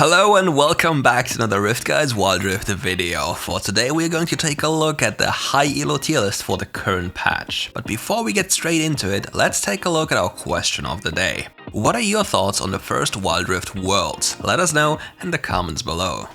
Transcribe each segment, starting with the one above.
Hello and welcome back to another RiftGuides WildRift video. For today we're going to take a look at the high elo tier list for the current patch. But before we get straight into it, let's take a look at our question of the day. What are your thoughts on the first WildRift worlds? Let us know in the comments below.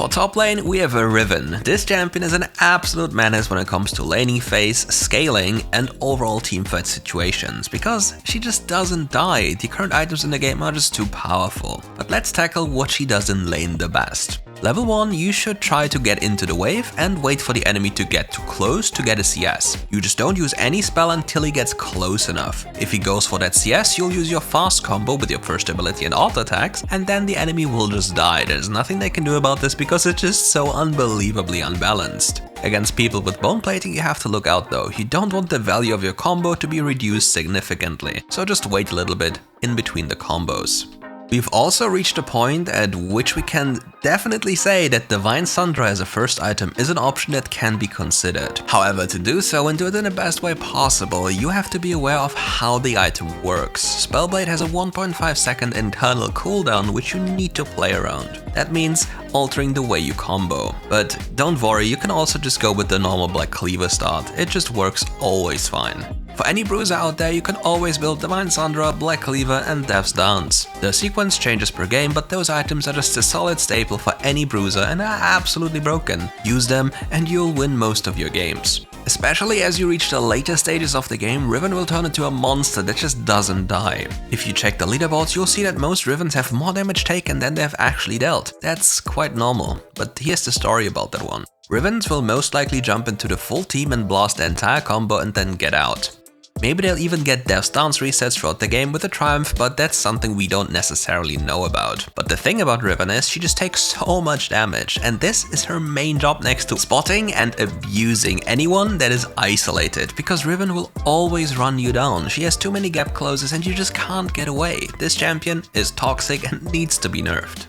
For top lane, we have a Riven. This champion is an absolute menace when it comes to laning phase, scaling, and overall teamfight situations, because she just doesn't die. The current items in the game are just too powerful. But let's tackle what she does in lane the best. Level 1, you should try to get into the wave and wait for the enemy to get too close to get a CS. You just don't use any spell until he gets close enough. If he goes for that CS, you'll use your fast combo with your first ability and auto attacks, and then the enemy will just die. There's nothing they can do about this because it's just so unbelievably unbalanced. Against people with bone plating, you have to look out though. You don't want the value of your combo to be reduced significantly, so just wait a little bit in between the combos. We've also reached a point at which we can definitely say that Divine Sundra as a first item is an option that can be considered. However, to do so and do it in the best way possible, you have to be aware of how the item works. Spellblade has a 1.5 second internal cooldown which you need to play around. That means altering the way you combo. But don't worry, you can also just go with the normal Black Cleaver start. It just works always fine. For any bruiser out there, you can always build Divine Sundra, Black Cleaver, and Death's Dance. The sequence changes per game, but those items are just a solid staple for any bruiser and are absolutely broken. Use them and you'll win most of your games. Especially as you reach the later stages of the game, Riven will turn into a monster that just doesn't die. If you check the leaderboards, you'll see that most Rivens have more damage taken than they have actually dealt. That's quite normal, but here's the story about that one. Rivens will most likely jump into the full team and blast the entire combo and then get out. Maybe they'll even get Death's Dance resets throughout the game with a Triumph, but that's something we don't necessarily know about. But the thing about Riven is she just takes so much damage, and this is her main job next to spotting and abusing anyone that is isolated, because Riven will always run you down. She has too many gap closes and you just can't get away. This champion is toxic and needs to be nerfed.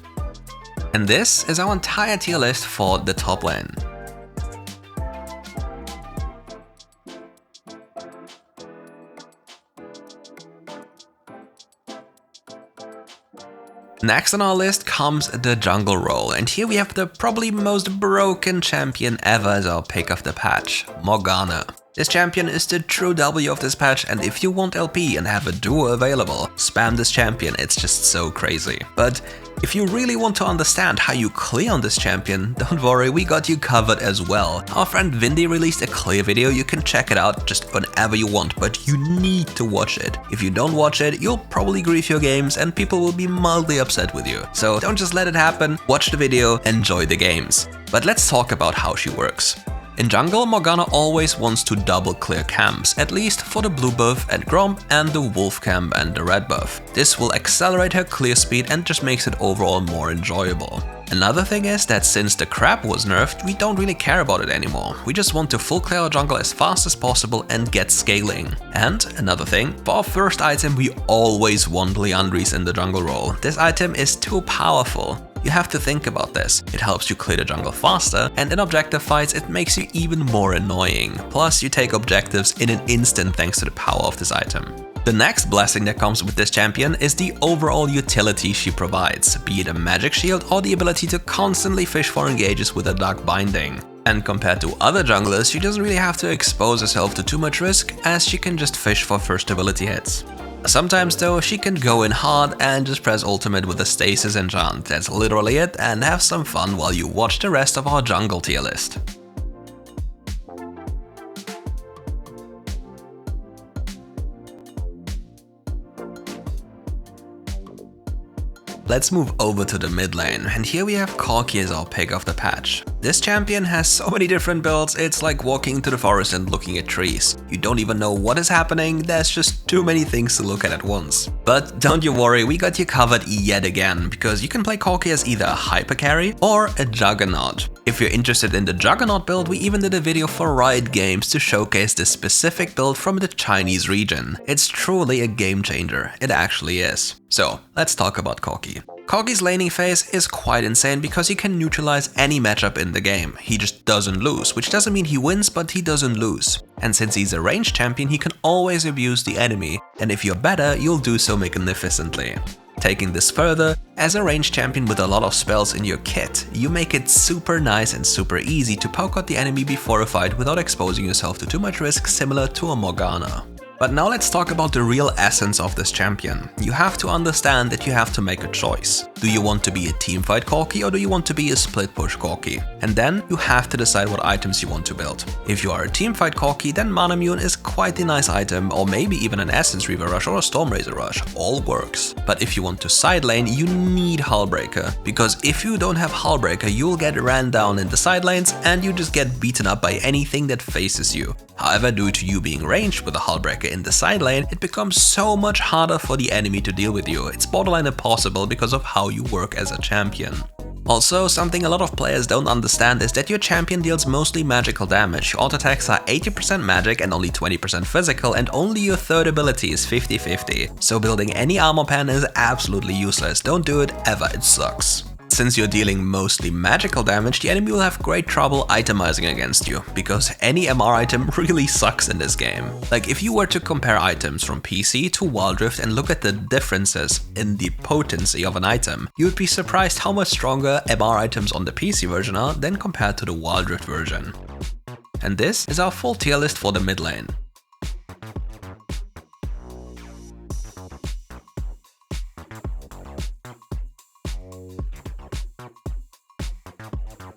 And this is our entire tier list for the top lane. Next on our list comes the jungle role, and here we have the probably most broken champion ever as our pick of the patch, Morgana. This champion is the true W of this patch, and if you want LP and have a duo available, spam this champion, it's just so crazy. But if you really want to understand how you clear on this champion, don't worry, we got you covered as well. Our friend Vindy released a clear video, you can check it out just whenever you want, but you need to watch it. If you don't watch it, you'll probably grief your games and people will be mildly upset with you. So don't just let it happen, watch the video, enjoy the games. But let's talk about how she works. In jungle, Morgana always wants to double clear camps, at least for the blue buff at Gromp and the wolf camp and the red buff. This will accelerate her clear speed and just makes it overall more enjoyable. Another thing is that since the crab was nerfed, we don't really care about it anymore. We just want to full clear our jungle as fast as possible and get scaling. And another thing, for our first item we always want Liandry's in the jungle role. This item is too powerful. You have to think about this. It helps you clear the jungle faster, and in objective fights it makes you even more annoying. Plus you take objectives in an instant thanks to the power of this item. The next blessing that comes with this champion is the overall utility she provides, be it a magic shield or the ability to constantly fish for engages with a dark binding. And compared to other junglers, she doesn't really have to expose herself to too much risk, as she can just fish for first ability hits. Sometimes though, she can go in hard and just press ultimate with a stasis enchant. That's literally it, and have some fun while you watch the rest of our jungle tier list. Let's move over to the mid lane, and here we have Corki as our pick of the patch. This champion has so many different builds, it's like walking into the forest and looking at trees. You don't even know what is happening, there's just too many things to look at once. But don't you worry, we got you covered yet again, because you can play Corki as either a hyper carry or a juggernaut. If you're interested in the juggernaut build, we even did a video for Riot Games to showcase this specific build from the Chinese region. It's truly a game changer, it actually is. So let's talk about Corki. Corki's laning phase is quite insane because he can neutralize any matchup in the game. He just doesn't lose, which doesn't mean he wins, but he doesn't lose. And since he's a ranged champion, he can always abuse the enemy, and if you're better, you'll do so magnificently. Taking this further, as a ranged champion with a lot of spells in your kit, you make it super nice and super easy to poke out the enemy before a fight without exposing yourself to too much risk, similar to a Morgana. But now let's talk about the real essence of this champion. You have to understand that you have to make a choice. Do you want to be a teamfight Corki or do you want to be a split push Corki? And then you have to decide what items you want to build. If you are a teamfight Corki, then Manamune is quite a nice item, or maybe even an Essence Reaver Rush or a Stormrazor Rush, all works. But if you want to side lane, you need Hullbreaker, because if you don't have Hullbreaker, you'll get ran down in the side lanes and you just get beaten up by anything that faces you. However, due to you being ranged with a Hullbreaker in the side lane, it becomes so much harder for the enemy to deal with you. It's borderline impossible because of how you work as a champion. Also, something a lot of players don't understand is that your champion deals mostly magical damage. Your auto attacks are 80% magic and only 20% physical, and only your third ability is 50-50. So building any armor pan is absolutely useless. Don't do it ever, it sucks. Since you're dealing mostly magical damage, the enemy will have great trouble itemizing against you, because any MR item really sucks in this game. Like, if you were to compare items from PC to WildRift and look at the differences in the potency of an item, you would be surprised how much stronger MR items on the PC version are than compared to the WildRift version. And this is our full tier list for the mid lane.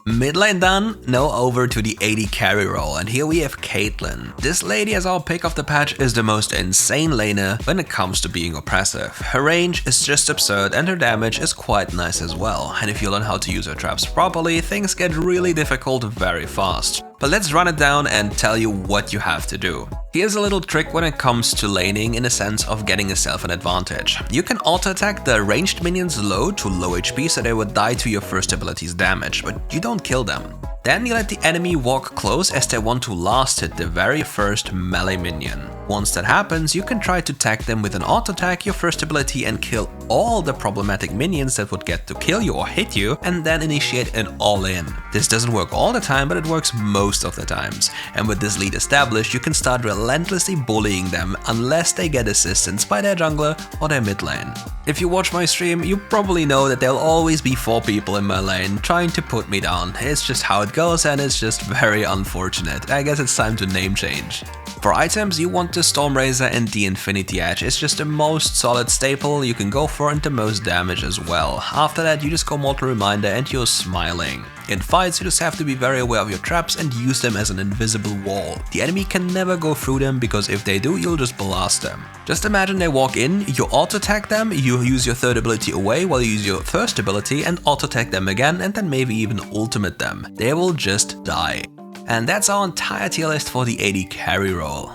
Mid lane done, now over to the AD carry role, and here we have Caitlyn. This lady as our pick of the patch is the most insane laner when it comes to being oppressive. Her range is just absurd and her damage is quite nice as well, and if you learn how to use her traps properly, things get really difficult very fast. But let's run it down and tell you what you have to do. Here's a little trick when it comes to laning in a sense of getting yourself an advantage. You can auto-attack the ranged minions low to low HP so they would die to your first ability's damage, but you don't kill them. Then you let the enemy walk close as they want to last hit the very first melee minion. Once that happens, you can try to tag them with an auto-attack, your first ability, and kill all the problematic minions that would get to kill you or hit you, and then initiate an all-in. This doesn't work all the time, but it works most of the times. And with this lead established, you can start relentlessly bullying them unless they get assistance by their jungler or their mid lane. If you watch my stream, you probably know that there'll always be 4 people in my lane trying to put me down. It's just how it goes and it's just very unfortunate. I guess it's time to name change. For items, you want the Stormrazor and the Infinity Edge. It's just the most solid staple you can go for and the most damage as well. After that, you just go Mortal Reminder and you're smiling. In fights, you just have to be very aware of your traps and use them as an invisible wall. The enemy can never go through them, because if they do, you'll just blast them. Just imagine they walk in, you auto-attack them, you use your third ability away while you use your first ability and auto-attack them again, and then maybe even ultimate them. They will just die. And that's our entire tier list for the AD carry role.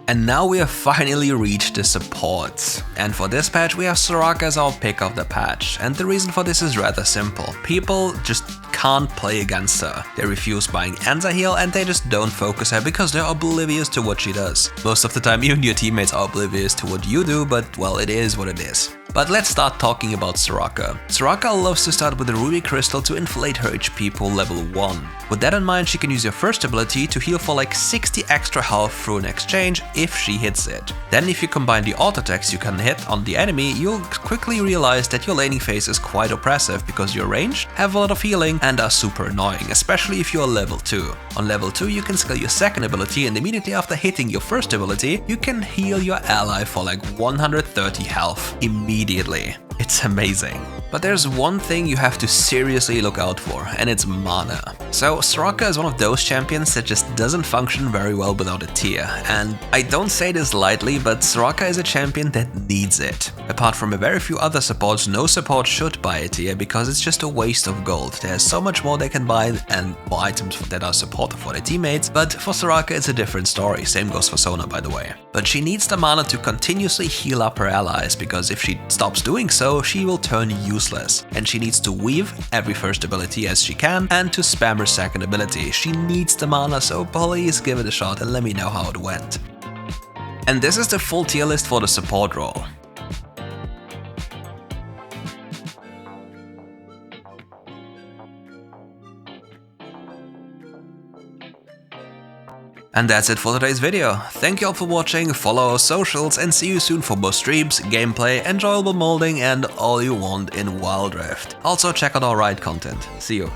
And now we have finally reached the supports. And for this patch we have Soraka as our pick of the patch. And the reason for this is rather simple. People just can't play against her. They refuse buying Anza heal and they just don't focus her because they're oblivious to what she does. Most of the time even your teammates are oblivious to what you do, but well, it is what it is. But let's start talking about Soraka. Soraka loves to start with a Ruby Crystal to inflate her HP pool level 1. With that in mind, she can use your first ability to heal for like 60 extra health through an exchange if she hits it. Then if you combine the auto attacks you can hit on the enemy, you'll quickly realize that your laning phase is quite oppressive because your range have a lot of healing and are super annoying, especially if you are level 2. On level 2 you can skill your second ability and immediately after hitting your first ability, you can heal your ally for like 130 health immediately. It's amazing. But there's one thing you have to seriously look out for, and it's mana. So Soraka is one of those champions that just doesn't function very well without a tier, and I don't say this lightly, but Soraka is a champion that needs it. Apart from a very few other supports, no support should buy a tier because it's just a waste of gold. There's so much more they can buy and more items that are supportive for their teammates, but for Soraka it's a different story. Same goes for Sona, by the way. But she needs the mana to continuously heal up her allies, because if she stops doing so, she will turn useless. And she needs to weave every first ability as she can and to spam her second ability. She needs the mana, so please give it a shot and let me know how it went. And this is the full tier list for the support role. And that's it for today's video. Thank you all for watching, follow our socials, and see you soon for more streams, gameplay, enjoyable molding, and all you want in WildRift. Also check out our ride content. See you.